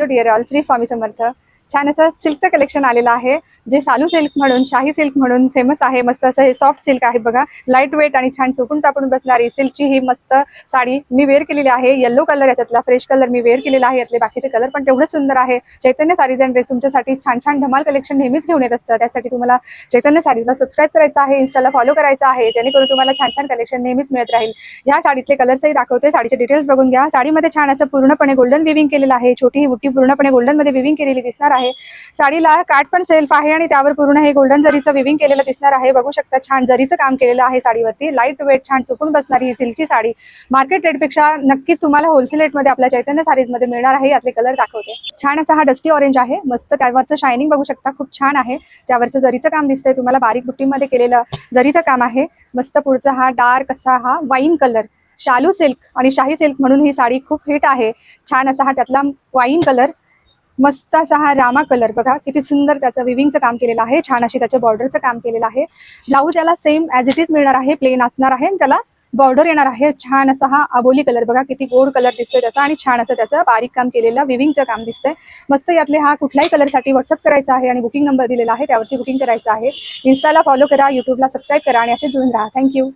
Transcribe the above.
Hello dear all, Shri Swami Samarth. छान असं सिल्कचं collection आलेलं आहे, जे शालू सिल्क म्हणून, शाही सिल्क म्हणून फेमस आहे. मस्त असं हे सॉफ्ट सिल्क आहे बघा, लाईट वेट आणि छान चुकून चापून बसणारी सिल्कची ही मस्त साडी मी वेअर केलेली आहे. येलो कलर, याच्यातला फ्रेश कलर मी वेअर केलेला आहे. यातले बाकीचे कलर पण तेवढेच सुंदर आहे. चैतन्य साडीज अँड ड्रेस तुमच्यासाठी छान छान धमाल कलेक्शन नेहमीच घेऊन येत असतं. त्यासाठी तुम्हाला चैतन्य साडीजला सबस्क्राईब करायचं आहे, इंस्टाला फॉलो करायचं आहे, जेणेकरून तुम्हाला छान छान कलेक्शन नेहमीच मिळत राहील. ह्या साडीतले कलर्सही दाखवते, साडीचे डिटेल्स बघून घ्या. साडीमध्ये छान असं पूर्णपणे गोल्डन विविंग केलेलं आहे. छोटी ही बुट्टी पूर्णपणे गोल्डन मध्ये विविंग केलेली दिसणार आहे. साडीला काठ पण सेल्फ आहे आणि त्यावर पूर्ण हे गोल्डन जरीचं विविंग केलेलं दिसणार आहे. बघू शकता, छान जरीचं काम केलेलं आहे साडीवरती. लाईट वेट, छान चुकून बसणारी ही सिल्कची साडी मार्केट रेटपेक्षा नक्कीच तुम्हाला होलसेल रेटमध्ये आपल्या चैतन्य साडीज मध्ये मिळणार आहे. यातले कलर दाखवते. छान असा हा डस्टी ऑरेंज आहे, मस्त त्यावरचं शायनिंग बघू शकता, खूप छान आहे. त्यावरचं जरीचं काम दिसतंय तुम्हाला, बारीक बुट्टीमध्ये केलेलं जरीचं काम आहे. मस्त पुढचा हा डार्क असा हा वाईन कलर, शालू सिल्क आणि शाही सिल्क म्हणून ही साडी खूप हिट आहे. छान असा हा त्यातला वाईन कलर, मस्त असा हा रामा कलर बघा, किती सुंदर त्याचं विविंगचं काम केलेलं आहे. छान अशी त्याच्या बॉर्डरचं काम केलेलं आहे. ब्लाऊज याला सेम ॲज इट इज मिळणार आहे, प्लेन असणार आहे. त्याला बॉर्डर येणार आहे. छान असा हा अबोली कलर बघा, किती गोड कलर दिसतोय त्याचा आणि छान असं त्याचं बारीक काम केलेलं विविंगचं काम दिसतंय. मस्त यातले हा कुठल्याही कलरसाठी व्हॉट्सअप करायचा आहे आणि बुकिंग नंबर दिलेला आहे, त्यावरती बुकिंग करायचं आहे. इन्स्टाला फॉलो करा, युट्यूबला सबस्क्राईब करा आणि असे जुळून राहा. थँक्यू.